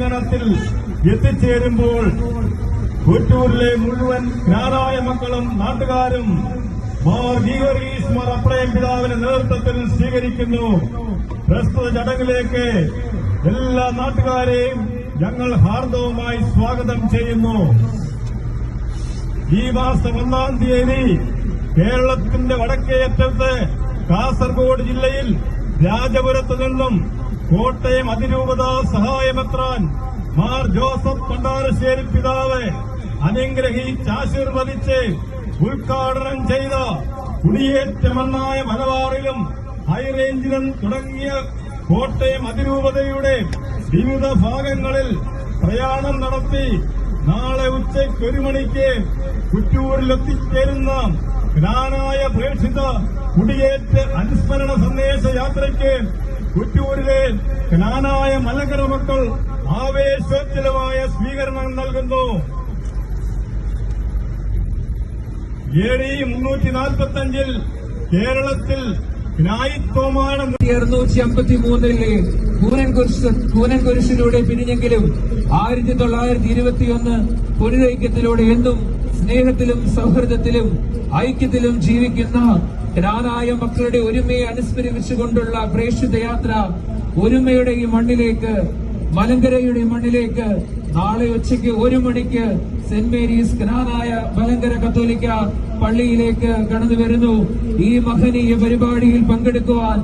അങ്കണത്തിൽ എത്തിച്ചേരുമ്പോൾ കുറ്റൂരിലെ മുഴുവൻ ജ്ഞാനായ മക്കളും നാട്ടുകാരും മാർ ഗീവർഗീസ് മാർ അപ്രയം പിതാവിന്റെ നേതൃത്വത്തിൽ സ്വീകരിക്കുന്നു. പ്രസ്തുത ചടങ്ങിലേക്ക് എല്ലാ നാട്ടുകാരെയും ഞങ്ങൾ ഹാർദവുമായി സ്വാഗതം ചെയ്യുന്നു. ഈ മാസം 1-ാം തീയതി കേരളത്തിന്റെ വടക്കേയറ്റത്ത് കാസർഗോഡ് ജില്ലയിൽ രാജപുരത്തു നിന്നും കോട്ടയം അതിരൂപത സഹായമെത്രാൻ മാർ ജോസഫ് പണ്ടാരശ്ശേരി പിതാവ് അനുഗ്രഹിച്ചാശീർവദിച്ച് ഉദ്ഘാടനം ചെയ്ത കുടിയേറ്റമണ്ണായ മലബാറിലും ഹൈറേഞ്ചിലും തുടങ്ങിയ കോട്ടയം അതിരൂപതയുടെ വിവിധ ഭാഗങ്ങളിൽ പ്രയാണം നടത്തി നാളെ ഉച്ചയ്ക്ക് 1 മണിക്ക് കുറ്റൂരിലെത്തിച്ചേരുന്ന ജ്ഞാനായ പ്രേക്ഷിത കുടിയേറ്റ അനുസ്മരണ സന്ദേശ യാത്രയ്ക്ക് കുറ്റൂരിലെ ജ്ഞാനായ മലങ്കര മക്കൾ ആവേശോജ്വലമായ സ്വീകരണം നൽകുന്നു. AD 345 കേരളത്തിൽ ജ്ഞായിത്വമാണ് 653 കൂനൻ കുരിശിലൂടെ പിരിഞ്ഞെങ്കിലും 1921 പുനരൈക്യത്തിലൂടെ എന്നും സ്നേഹത്തിലും സൗഹൃദത്തിലും ഐക്യത്തിലും ജീവിക്കുന്ന ജ്ഞാനായ മക്കളുടെ ഒരുമയെ അനുസ്മരിച്ചുകൊണ്ടുള്ള പ്രേക്ഷിത യാത്ര ഒരുമയുടെ ഈ മണ്ണിലേക്ക്, മലങ്കരയുടെ മണ്ണിലേക്ക് നാളെ ഉച്ചയ്ക്ക് 1 മണിക്ക് സെന്റ് മേരീസ് ജ്ഞാനായ മലങ്കര കത്തോലിക്ക പള്ളിയിലേക്ക് കടന്നു വരുന്നു. ഈ മഹനീയ പരിപാടിയിൽ പങ്കെടുക്കുവാൻ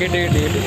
കേട്ട്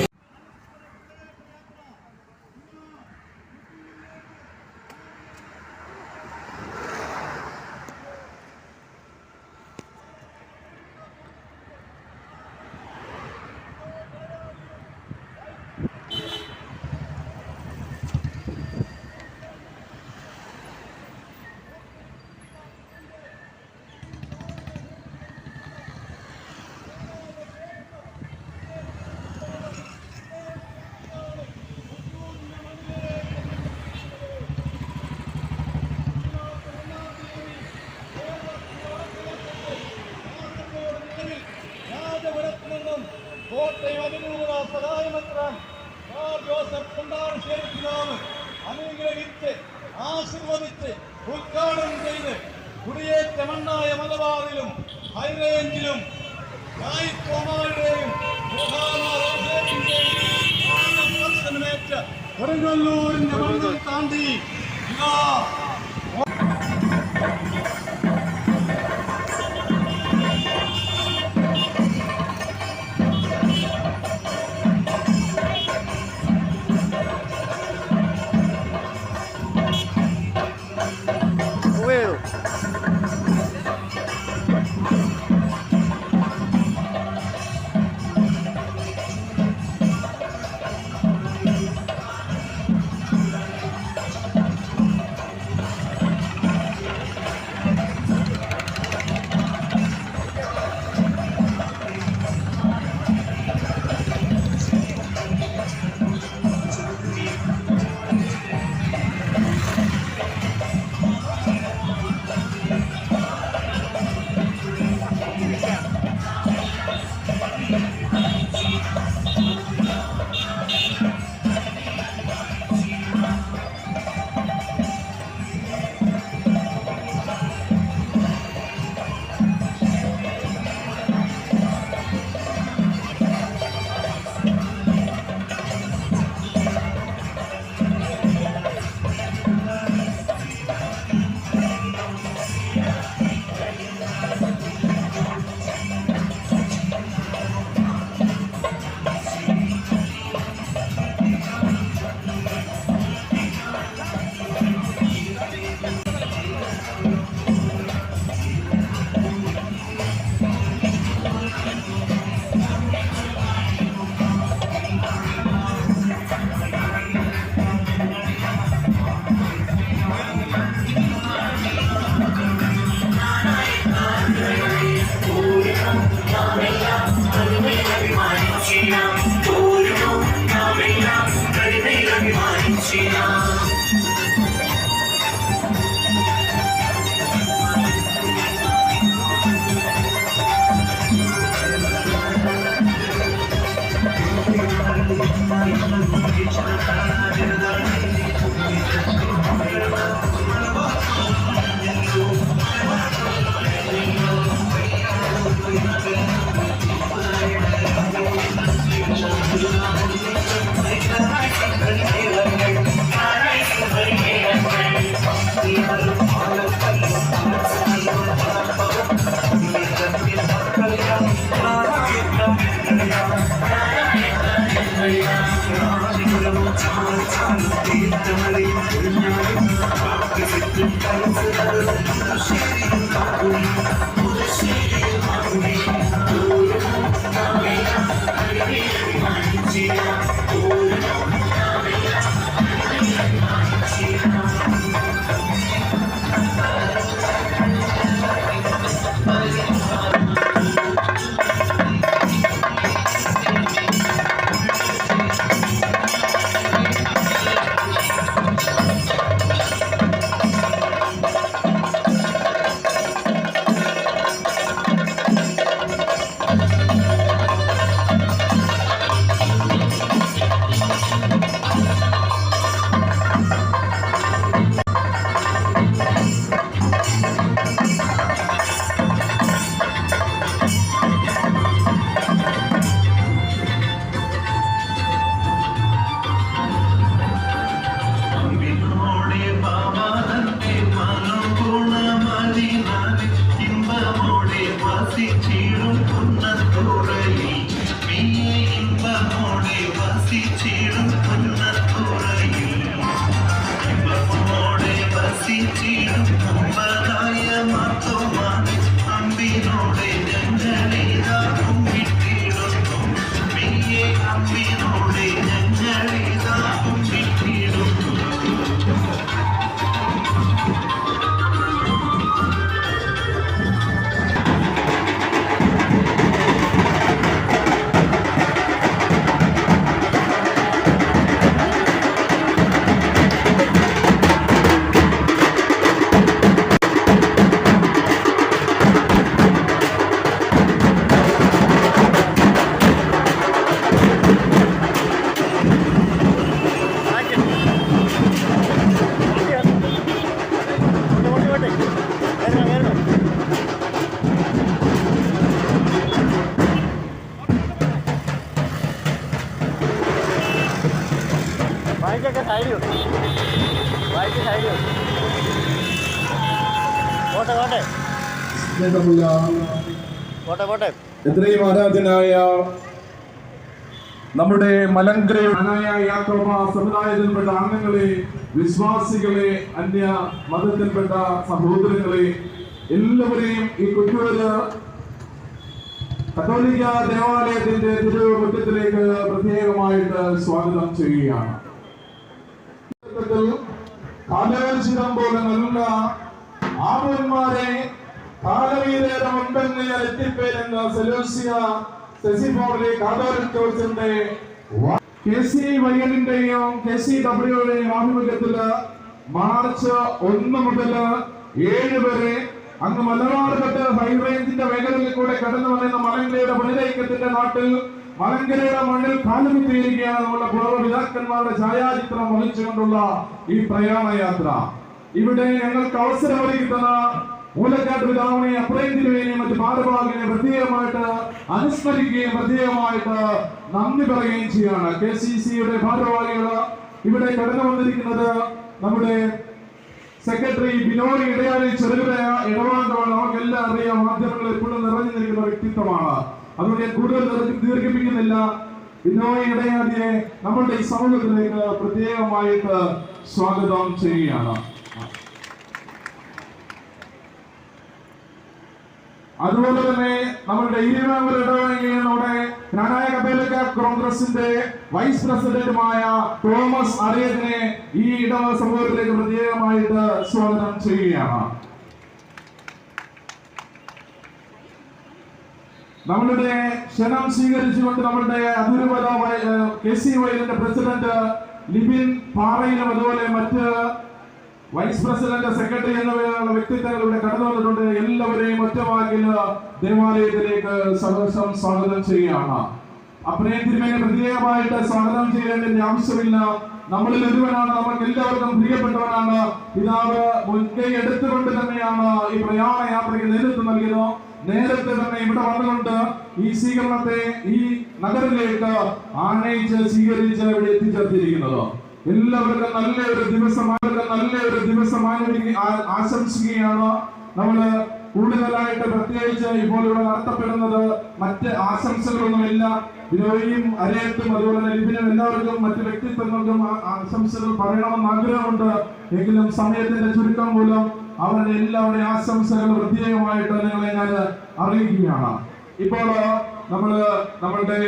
കോട്ടയം അതിരൂപത സഹായമെത്രാൻ മാർ ജോസഫ് പണ്ടാരശ്ശേരി പിതാവ് അനുഗ്രഹിച്ച് ആശീർവദിച്ച് ഉദ്ഘാടനം ചെയ്ത് കുടിയേറ്റ മണ്ണായ മലബാറിലും ഹൈറേഞ്ചിലും ായുടെയും കൊടുങ്ങല്ലൂരിന്റെ മണ്ണിൽ താണ്ടി എത്രയും ആരാധനായ നമ്മുടെ മലങ്കരയുടെ യാക്കോബ സമുദായത്തിൽപ്പെട്ട അംഗങ്ങളെ, വിശ്വാസികളെ, അന്യ മതത്തിൽപ്പെട്ട സഹോദരങ്ങളെ, എല്ലാവരെയും ഈ കുറ്റൂര് കത്തോലിക്ക ദേവാലയത്തിന്റെ തിരുമുറ്റത്തിലേക്ക് പ്രത്യേകമായിട്ട് സ്വാഗതം ചെയ്യുകയാണ്. കാലവശിതം പോലെ നല്ല ആപന്മാരെ കാലവീരയുടെ മുൻപന്തിൽ എത്തിപ്പേരുന്ന സെലൂസിയ സെസിഫോറിലെ കാതോലിക് ചർച്ചിന്റെ KC വൈഎല്ലിന്റെയും KCWയുടെയും ആഭിമുഖ്യത്തില് മാർച്ച് 1 മുതൽ 7 വരെ അങ്ങ് മലബാർഘട്ട് ഹൈറേഞ്ചിന്റെ മേഖലയിൽ കൂടെ കടന്നു വന്ന മലങ്കരയുടെ പുനരൈക്യത്തിന്റെ നാട്ടിൽ മലങ്കരയുടെ മണ്ണിൽ കാലുകുത്തിയിരിക്കുകയാണ് നമ്മുടെ പൂർവ്വപിതാക്കന്മാരുടെ ഛായാചിത്രം വഹിച്ചുകൊണ്ടുള്ള ഈ പ്രയാണയാത്ര. ഇവിടെ ഞങ്ങൾക്ക് അവസരമൊരുക്കുന്ന മൂലക്കാട്ട് പിതാവിനെ, അപ്രേന്തിരുവേനെയും മറ്റ് ഭാരവാഹികളെ പ്രത്യേകമായിട്ട് അനുസ്മരിക്കുകയും പ്രത്യേകമായിട്ട് നന്ദി പറയുകയും ചെയ്യാണ്. KCCയുടെ ഭാരവാഹികൾ ഇവിടെ കടന്നു വന്നിരിക്കുന്നത് നമ്മുടെ സെക്രട്ടറി ബിനോയ് ഇടയാളി ചെറുകിട ഇടവാംഗമാണ്. നമുക്കെല്ലാം അറിയാം, മാധ്യമങ്ങൾ എപ്പോഴും നിറഞ്ഞു നിൽക്കുന്ന വ്യക്തിത്വമാണ്. അതുകൊണ്ട് ഞാൻ കൂടുതൽ ദീർഘിപ്പിക്കുന്നില്ല. ബിനോയ് ഇടയാളിയെ നമ്മുടെ ഈ സമൂഹത്തിലേക്ക് പ്രത്യേകമായിട്ട് സ്വാഗതം ചെയ്യുകയാണ്. അതുപോലെ തന്നെ നമ്മുടെ നമ്മുടെ ജ്ഞാനായ കത്തോലിക്ക കോൺഗ്രസിന്റെ വൈസ് പ്രസിഡന്റുമായ തോമസ് അറിയത്തിനെ ഈ ഇടവ സമൂഹത്തിലേക്ക് പ്രത്യേകമായിട്ട് സ്വാഗതം ചെയ്യുകയാണ്. നമ്മളുടെ ക്ഷണം സ്വീകരിച്ചുകൊണ്ട് നമ്മളുടെ അതിരൂപത KC വൈലിന്റെ പ്രസിഡന്റ് ലിബിൻ പാറയിലും അതുപോലെ മറ്റ് വൈസ് പ്രസിഡന്റ്, സെക്രട്ടറി എന്നിവയുള്ള വ്യക്തിത്വങ്ങൾ ഇവിടെ കടന്നു വന്നിട്ടുണ്ട്. എല്ലാവരെയും ഒറ്റവാക്കിൽ ദേവാലയത്തിലേക്ക് സഹർഷം സ്വാഗതം ചെയ്യുകയാണ്. അപ്രേതിരുമേനെ പ്രത്യേകമായിട്ട് സ്വാഗതം ചെയ്യേണ്ടതിന്റെ ആവശ്യമില്ല. നമ്മളിൽ ഒരുവനാണ്, നമുക്ക് എല്ലാവർക്കും പ്രിയപ്പെട്ടവനാണ്. പിതാവ് മുൻകൈ എടുത്തുകൊണ്ട് തന്നെയാണ് ഈ പ്രയാണ യാത്രയ്ക്ക് നേതൃത്വം നൽകിയത്. നേരത്തെ തന്നെ ഇവിടെ വന്നുകൊണ്ട് ഈ സ്വീകരണത്തെ ഈ നഗരത്തിലേക്ക് ആനയിച്ച് സ്വീകരിച്ച് ഇവിടെ എത്തിച്ചേർത്തിരിക്കുന്നത്. എല്ലാവർക്കും നല്ലൊരു ദിവസമായി ആശംസിക്കുകയാണ്. നമ്മള് കൂടുതലായിട്ട് പ്രത്യേകിച്ച് ഇപ്പോൾ ഇവിടെ നടത്തപ്പെടുന്നത് മറ്റ് ആശംസകളൊന്നുമില്ല. ബിനോയും അരയത്തും അതുപോലെ തന്നെ ലിബിനും എല്ലാവർക്കും മറ്റ് വ്യക്തിത്വങ്ങൾക്കും ആശംസകൾ പറയണമെന്ന് ആഗ്രഹമുണ്ട്. എങ്കിലും സമയത്തിന്റെ ചുരുക്കം മൂലം അവരുടെ എല്ലാവരുടെയും ആശംസകൾ പ്രത്യേകമായിട്ട് നിങ്ങളെ ഞാൻ അറിയിക്കുകയാണ്. ഇപ്പോൾ നമ്മളുടെ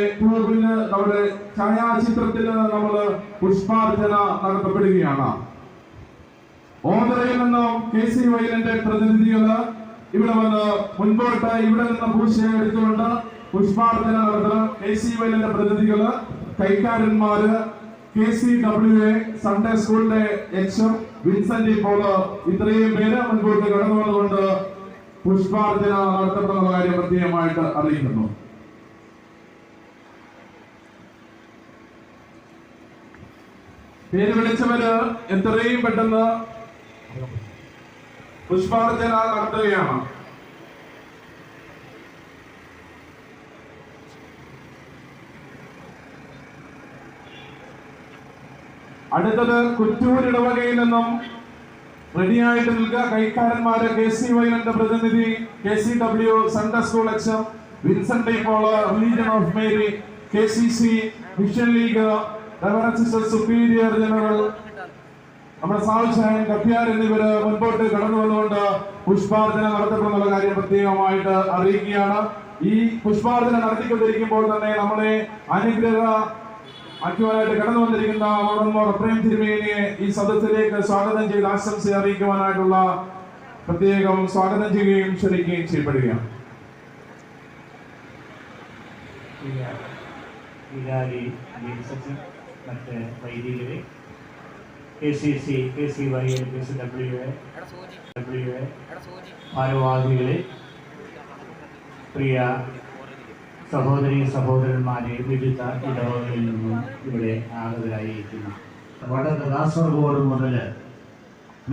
നമ്മുടെ ഛായാചിത്രത്തിന് പുഷ്പാർച്ചന നടത്തപ്പെടുകയാണ്. ഓന്തറയിൽ നിന്നും KC വയലിന്റെ പ്രതിനിധികള് ഇവിടെ വന്ന് മുൻപോട്ട് ഇവിടെ നിന്ന് പൂശയെടുത്തുകൊണ്ട് പുഷ്പാർച്ചന നടത്തണം. KC വയലിന്റെ പ്രതിനിധികള്, കൈക്കാരന്മാര്, KCWA സൺഡേ സ്കൂളിന്റെ HM വിൻസെന്റ് പോള് ഇത്രയും പേര് മുൻപോട്ട് കടന്നു വന്നുകൊണ്ട് പുഷ്പാർച്ചന നടത്തപ്പെടുന്ന കാര്യം പ്രത്യേകമായിട്ട് അറിയിക്കുന്നു. പേര് വിളിച്ചവര് എത്രയും പെട്ടെന്ന് പുഷ്പാർച്ചന നടത്തുകയാണ്. അടുത്തത് കുറ്റൂർ ഇടവകയിൽ നിന്നും റെഡിയായിട്ട് നിൽക്കുക. കൈക്കാരന്മാര് KC വയലിന്റെ പ്രതിനിധി, KCW Sunday school HM Vincent Paul, religion of Mary, KCC mission league, reverend sister superior general നമ്മുടെ സാവുശാൻ കപ്പ്യാർ എന്നിവര് മുൻപോട്ട് കടന്നു വന്നുകൊണ്ട് പുഷ്പാർച്ചന നടത്തപ്പെടുന്നുള്ള കാര്യം പ്രത്യേകമായിട്ട് അറിയിക്കുകയാണ്. ഈ പുഷ്പാർച്ചന നടത്തിക്കൊണ്ടിരിക്കുമ്പോൾ തന്നെ നമ്മളെ അനുഗ്രഹമാക്കുവാനായിട്ട് കടന്നു വന്നിരിക്കുന്ന മോഡന്മോർ എഫ്രേം തിരുമേനിയെ ഈ സദസ്സിലേക്ക് സ്വാഗതം ചെയ്ത് ആശംസ അറിയിക്കുവാനായിട്ടുള്ള പ്രത്യേകം സ്വാഗതം ചെയ്യുകയും ക്ഷണിക്കുകയും ചെയ്യപ്പെടുകയാണ്. മറ്റ് വൈദികരെ, KCC, KCYL, KCWA ഭാരവാഹികളെ, പ്രിയ സഹോദരന്മാരെ, വിവിധ ഇടവകളിൽ നിന്നും ഇവിടെ ആഗതരായിരിക്കുന്ന വടക്ക് കാസർഗോഡ് മുതൽ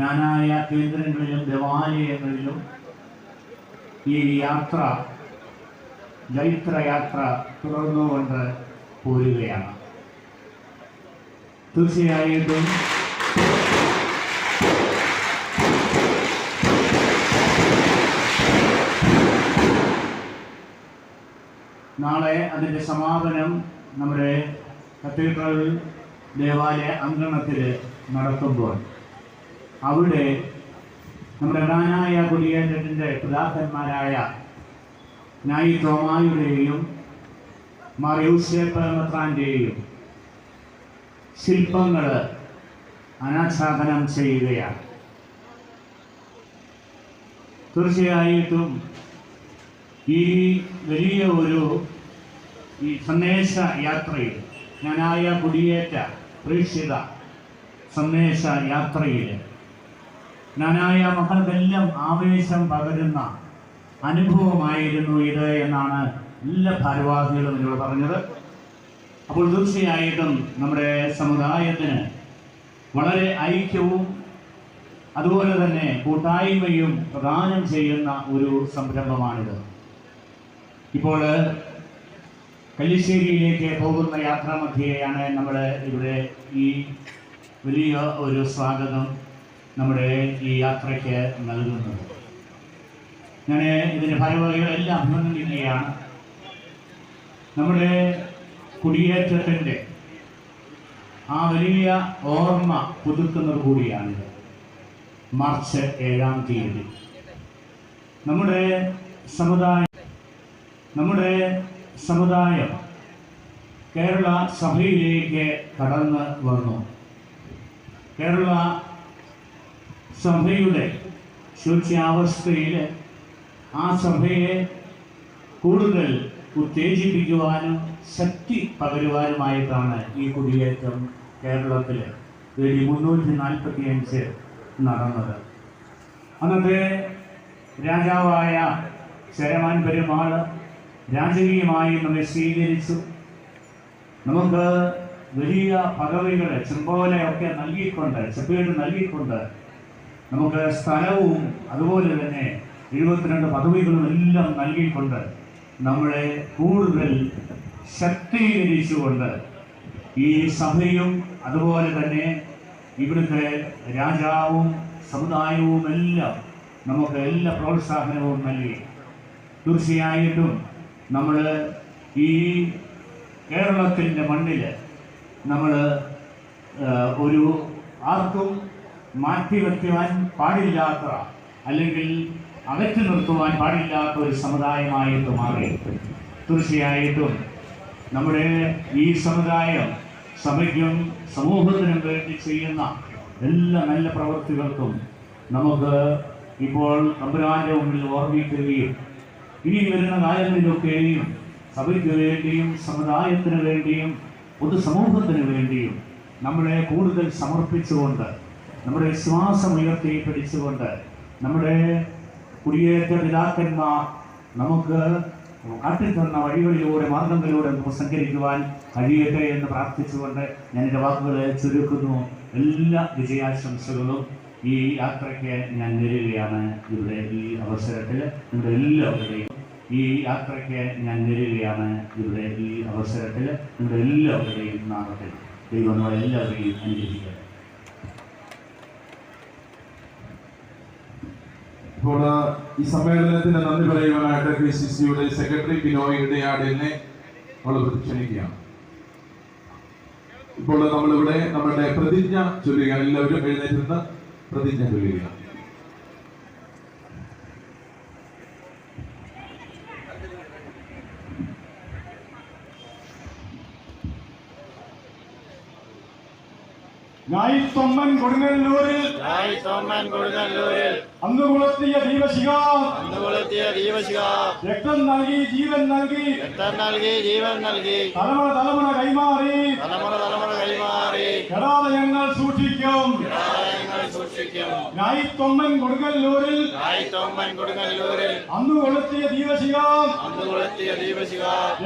നാനായ കേന്ദ്രങ്ങളിലും ദേവാലയങ്ങളിലും ഈ ജൈത്രയാത്ര തുടർന്നുകൊണ്ട് പോരുകയാണ്. തീർച്ചയായിട്ടും നാളെ അതിൻ്റെ സമാപനം നമ്മുടെ കത്തീഡ്രൽ ദേവാലയ അങ്കണത്തിൽ നടത്തുമ്പോൾ അവിടെ നമ്മുടെ റാനായ കുടിയേറ്റത്തിൻ്റെ പിതാക്കന്മാരായ നായി തോമായുടെയും മാർ യൂസേപ്പ് മെത്രാന്റെയും ശില്പങ്ങൾ അനാച്ഛാദനം ചെയ്യുകയാണ്. തീർച്ചയായിട്ടും ഈ വലിയ ഈ സന്ദേശ യാത്രയിൽ, ഞാനായ കുടിയേറ്റ പ്രേക്ഷിത സന്ദേശ യാത്രയിൽ ഞാനായ മക്കൾക്കെല്ലാം ആവേശം പകരുന്ന അനുഭവമായിരുന്നു ഇത് എന്നാണ് എല്ലാ ഭാരവാഹികളും എന്നോട് പറഞ്ഞത്. അപ്പോൾ തീർച്ചയായിട്ടും നമ്മുടെ സമുദായത്തിന് വളരെ ഐക്യവും അതുപോലെ തന്നെ കൂട്ടായ്മയും പ്രദാനം ചെയ്യുന്ന ഒരു സംരംഭമാണിത്. ഇപ്പോൾ കല്ലിശ്ശേരിയിലേക്ക് പോകുന്ന യാത്രാമധ്യേയാണ് നമ്മൾ ഇവിടെ ഈ വലിയ ഒരു സ്വാഗതം നമ്മുടെ ഈ യാത്രയ്ക്ക് നൽകുന്നത്. ഞാൻ ഇതിൻ്റെ ഭാരവാഹികളെല്ലാം അഭിനന്ദിക്കുകയാണ്. നമ്മുടെ കുടിയേറ്റത്തിൻ്റെ ആ വലിയ ഓർമ്മ പുതുക്കുന്നത് കൂടിയാണിത്. മാർച്ച് 7-ാം തീയതി നമ്മുടെ സമുദായം കേരള സഭയിലേക്ക് കടന്നു വന്നു. കേരള സഭയുടെ ശൂച്യാവസ്ഥയിൽ ആ സഭയെ കൂടുതൽ ഉത്തേജിപ്പിക്കുവാനും ശക്തി പകരുവാനുമായിട്ടാണ് ഈ കുടിയേറ്റം കേരളത്തിൽ 345 നടന്നത്. അന്നത്തെ രാജാവായ ശരമാൻ പെരുമാൾ രാജകീയമായി നമ്മെ സ്വീകരിച്ചു. നമുക്ക് വലിയ പദവികൾ ചെമ്പോലയൊക്കെ നൽകിക്കൊണ്ട് നമുക്ക് സ്ഥലവും അതുപോലെ തന്നെ 72 പദവികളും എല്ലാം നൽകിക്കൊണ്ട് നമ്മളെ കൂടുതൽ ശക്തീകരിച്ചുകൊണ്ട് ഈ സഭയും അതുപോലെ തന്നെ ഇവിടുത്തെ രാജാവും സമുദായവും എല്ലാം നമുക്ക് എല്ലാ പ്രോത്സാഹനവും നൽകി. തീർച്ചയായിട്ടും നമ്മൾ ഈ കേരളത്തിൻ്റെ മണ്ണിൽ നമ്മൾ ഒരു ആർക്കും മാറ്റിവെക്കുവാൻ പാടില്ലാത്ത അല്ലെങ്കിൽ അകറ്റി നിർത്തുവാൻ പാടില്ലാത്ത ഒരു സമുദായമായിട്ട് മാറി. തീർച്ചയായിട്ടും നമ്മുടെ ഈ സമുദായം സഭയ്ക്കും സമൂഹത്തിനും വേണ്ടി ചെയ്യുന്ന എല്ലാ നല്ല പ്രവൃത്തികൾക്കും നമുക്ക് ഇപ്പോൾ തമ്പുരാന്റെ മുമ്പിൽ ഓർമ്മിക്കുകയും ഇനി വരുന്ന കാലങ്ങളിലൊക്കെയും സഭയ്ക്ക് വേണ്ടിയും സമുദായത്തിന് വേണ്ടിയും പൊതുസമൂഹത്തിന് വേണ്ടിയും നമ്മളെ കൂടുതൽ സമർപ്പിച്ചുകൊണ്ട് നമ്മുടെ വിശ്വാസം ഉയർത്തി പിടിച്ചുകൊണ്ട് നമ്മുടെ കുടിയേറ്റ പിതാക്കന്മാർ നമുക്ക് കാട്ടിത്തന്ന വഴികളിലൂടെ മാർഗങ്ങളിലൂടെ നമുക്ക് സഞ്ചരിക്കുവാൻ കഴിയട്ടെ എന്ന് പ്രാർത്ഥിച്ചുകൊണ്ട് ഞാൻ എൻ്റെ വാക്കുകളെ ചുരുക്കുന്നു. എല്ലാ വിജയാശംസകളും ഈ യാത്രയ്ക്ക് ഞാൻ നേരുകയാണ്. ഇവിടെ ഈ അവസരത്തിൽ നിങ്ങളുടെ എല്ലാവരുടെയും നാമത്തിൽ ദൈവം എല്ലാവരെയും അനുഗ്രഹിക്കട്ടെ. ഇപ്പോൾ ഈ സമ്മേളനത്തിന് നന്ദി പറയുവാനായിട്ട് KCCയുടെ സെക്രട്ടറി ബിനോയ് ഇടയാടിനെ നമ്മൾ ക്ഷണിക്കുകയാണ്. ഇപ്പോൾ നമ്മളിവിടെ നമ്മുടെ പ്രതിജ്ഞ ചൊല്ലുകയാണ്. എല്ലാവരും എഴുന്നേറ്റ് പ്രതിജ്ഞ ചൊല്ലുകയാണ്. ഞായിത്തൊമ്മൻ കൊടുങ്ങല്ലൂരിൽ അന്ന് കൊളുത്തിയ ദീപശിഖ രക്തം നൽകി ജീവൻ നൽകി തലമുറ തലമുറ കൈമാറി കെടാതെ ഞങ്ങൾ സൂക്ഷിക്കും. ഞായിത്തൊമ്മൻ കൊടുങ്ങല്ലൂരിൽ അന്ന് കൊളുത്തിയ ദീപശിഖ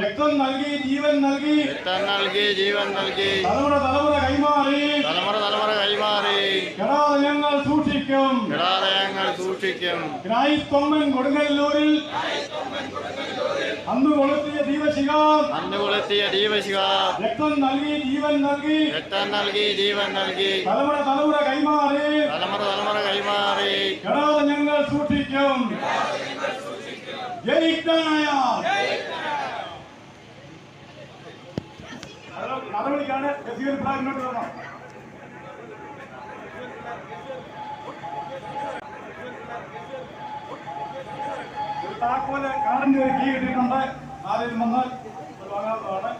രക്തം നൽകി ജീവൻ നൽകി തലമുറ തലമുറ കൈമാറി കെടാതെ ഞങ്ങൾ സൂക്ഷിക്കും. ഞായിത്തൊമ്മൻ കൊടുങ്ങല്ലൂരിൽ അന്ന് കൊളുത്തിയ ദീപശിഖ രക്തം നൽകി ജീവൻ നൽകി തലമുറ തലമുറ കൈമാറി കെടാതെ ഞങ്ങൾ സൂക്ഷിക്കും. ജയിക്കാനായ നടപടിക്കാണ് ഫ്ലാഗിനോട്ട് വരണം. താക്കോല് കാറിന്റെ ഒരു കീ കിട്ടിയിട്ടുണ്ട്. ആരെയും വന്നാൽ വാങ്ങാത്തതാണ്.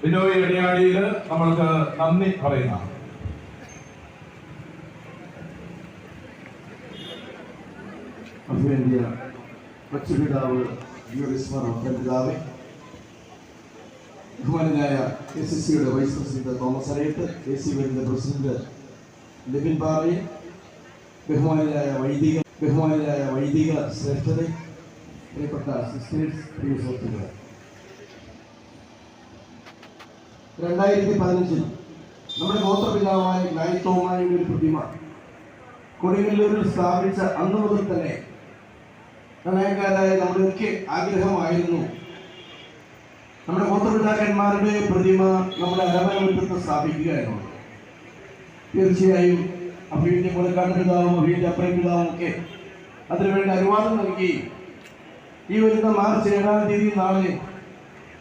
ബിനോയ് ഇടയാടിയിൽ നമ്മൾക്ക് നന്ദി പറയുന്ന അഭിനന്ദിയ കൊച്ചുപിതാവ് പിതാവെ, ബഹുമാനായ KCCയുടെ വൈസ് പ്രസിഡന്റ് തോമസ് അരയത്ത്, KCCയുടെ പ്രസിഡന്റ് ലിബിൻ പാറയിൽ, ബഹുമാനായ വൈദിക ശ്രേഷ്ഠരെ, പ്രിയപ്പെട്ട സിസ്റ്റേഴ്സ്, പ്രിയ സുഹൃത്തുക്കളെ, 2015 നമ്മുടെ ഗോത്രപിതാവായ ഗ്ലൈത്തോമായുടെ ഒരു പ്രതിമ കൊടുങ്ങല്ലൂരിൽ സ്ഥാപിച്ച അന്നു മുതൽ തന്നെ പ്രണയക്കാരായ നമ്മുടെയൊക്കെ ആഗ്രഹമായിരുന്നു നമ്മുടെ ഗോത്രപിതാക്കന്മാരുടെ പ്രതിമ നമ്മുടെ അരമനമുറ്റത്ത് സ്ഥാപിക്കുക എന്നുള്ളത്. തീർച്ചയായും അഭിയുടെ കൊലക്കാട് പിതാവും അഭിയുടെ അപ്പുറം പിതാവും ഒക്കെ അതിനുവേണ്ടി അനുവാദം നൽകി ഈ വരുന്ന മാർച്ച് 7-ാം തീയതി നാളെ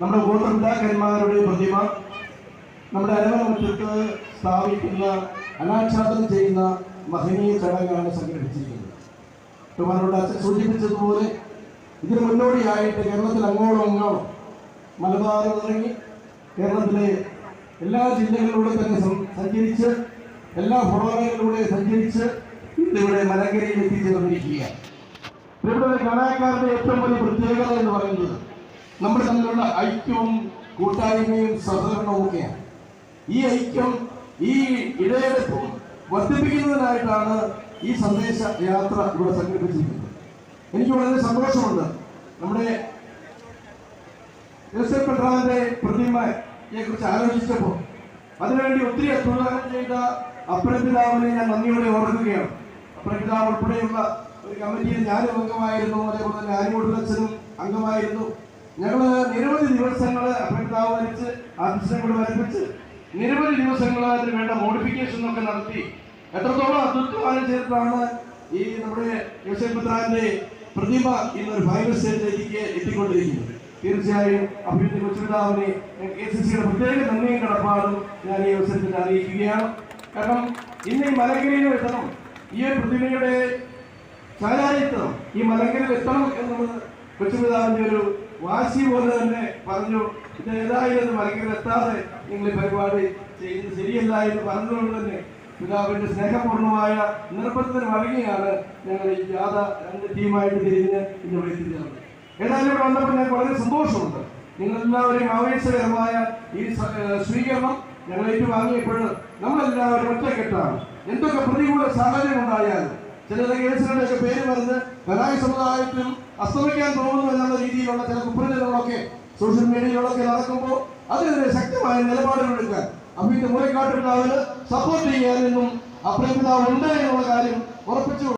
നമ്മുടെ ഗോത്രപിതാക്കന്മാരുടെ പ്രതിമ നമ്മുടെ അരമനമുറ്റത്ത് സ്ഥാപിക്കുന്ന അനാച്ഛാദനം ചെയ്യുന്ന മഹനീയ ചടങ്ങാണ് സംഘടിപ്പിച്ചിരിക്കുന്നത്. കുമാരനോട് അച്ഛൻ സൂചിപ്പിച്ചതുപോലെ ഇതിന് മുന്നോടിയായിട്ട് കേരളത്തിൽ അങ്ങോളം ഇങ്ങോളം മലബാറിൽ തുടങ്ങി കേരളത്തിലെ എല്ലാ ജില്ലകളിലൂടെ തന്നെ സഞ്ചരിച്ച് എല്ലാ ഭവനങ്ങളിലൂടെ സഞ്ചരിച്ച് ഇവിടെ മലങ്കരയിൽ എത്തിച്ചേർന്നിരിക്കുകയാണ്. ഇവിടെ കലാകാരുടെ ഏറ്റവും വലിയ പ്രത്യേകത എന്ന് പറയുന്നത് നമ്മുടെ തമ്മിലുള്ള ഐക്യവും കൂട്ടായ്മയും സഹകരണവും ഒക്കെയാണ്. ഈ ഐക്യം, ഈ ഇടയെടുപ്പും വർദ്ധിപ്പിക്കുന്നതിനായിട്ടാണ് ഈ സന്ദേശ യാത്ര ഇവിടെ സംഘടിപ്പിച്ചിരിക്കുന്നത്. എനിക്ക് വളരെ സന്തോഷമുണ്ട്. നമ്മുടെ യോസേഫ് പെട്രാന്റെ പ്രതിമയെ കുറിച്ച് ആലോചിച്ചപ്പോൾ അതിനുവേണ്ടി ഒത്തിരി അധ്വാനം ചെയ്ത അപ്പനപിതാവിനെ ഞാൻ നന്ദിയോടെ ഓർക്കുകയാണ്. അപ്പനപിതാവ് ഉൾപ്പെടെയുള്ള ഒരു കമ്മിറ്റിയിൽ ഞാനും അംഗമായിരുന്നു, അതേപോലെ തന്നെ ആനിമൂട്ടലച്ഛനും അംഗമായിരുന്നു. ഞങ്ങള് നിരവധി ദിവസങ്ങൾ അപ്പനപിതാവ് വരച്ച് ആർട്ടിസ്റ്റിനെ കൂടെ വരപ്പിച്ച് നിരവധി ദിവസങ്ങൾ അതിന് വേണ്ട മോഡിഫിക്കേഷൻ ഒക്കെ നടത്തി എത്രത്തോളം അധ്വാനം ചെയ്തിട്ടാണ് ഈ നമ്മുടെ യോസേഫ് പെട്രാന്റെ പ്രതിമ ഇന്നൊരു ഫൈനൽ സ്റ്റേജിലേക്ക് എത്തിക്കൊണ്ടിരിക്കുന്നത്. തീർച്ചയായും അഭിവൃദ്ധി കൊച്ചുപിതാവിനെ KCCയുടെ പ്രത്യേക നന്ദിയും കടപ്പാടും ഞാൻ ഈ അവസരത്തിൽ അറിയിക്കുകയാണ്. കാരണം ഇന്ന് ഈ മലങ്കരയിൽ എത്തണം, ഈ ഒരു പ്രതിമയുടെ ചാരാരിത്വം ഈ മലങ്കരയിൽ എത്തണം എന്നുള്ളത് കൊച്ചുപിതാവിന്റെ ഒരു വാശി പോലെ തന്നെ പറഞ്ഞു. ഇത് ഏതായാലും മലങ്കരയിൽ എത്താതെ നിങ്ങൾ പരിപാടി ചെയ്യുന്നത് ശരിയല്ല എന്ന് പറഞ്ഞതുകൊണ്ട് തന്നെ പിതാവിന്റെ സ്നേഹപൂർണ്ണമായ നിർബന്ധത്തിന് വഴങ്ങിയാണ് ഞങ്ങൾ ഈ ജാഥ 2 ടീമായിട്ട് തിരിഞ്ഞ് ഇന്നിവിടെ എത്തിച്ചേർന്നത്. ഏതായാലും ഇവിടെ വന്നപ്പോൾ ഞങ്ങൾക്ക് വളരെ സന്തോഷമുണ്ട്. നിങ്ങളെല്ലാവരെയും ആവേശകരമായ ഈ സ്വീകരണം ഞങ്ങൾ ഏറ്റുവാങ്ങിയപ്പോൾ നമ്മളെല്ലാവരും ഒറ്റക്കെട്ടാണ്. എന്തൊക്കെ പ്രതികൂല സാഹചര്യം ഉണ്ടായാലും ചില കേസുകളുടെയൊക്കെ പേര് പറഞ്ഞ് കലായ സമുദായത്തിലും അസ്തമിക്കാൻ തോന്നുന്നു എന്നുള്ള രീതിയിലുള്ള ചില കുപ്രചരണങ്ങളൊക്കെ സോഷ്യൽ മീഡിയയിലൊക്കെ നടക്കുമ്പോൾ അതിനെതിരെ ശക്തമായ നിലപാടുകളെടുക്കാൻ അഭിന്റെ മൂലക്കാട്ട് പിതാവിന് സപ്പോർട്ട് ചെയ്യാനെന്നും അപ്പുറം പിതാവ് ഉണ്ട് എന്നുള്ള കാര്യം ഉറപ്പിച്ചു.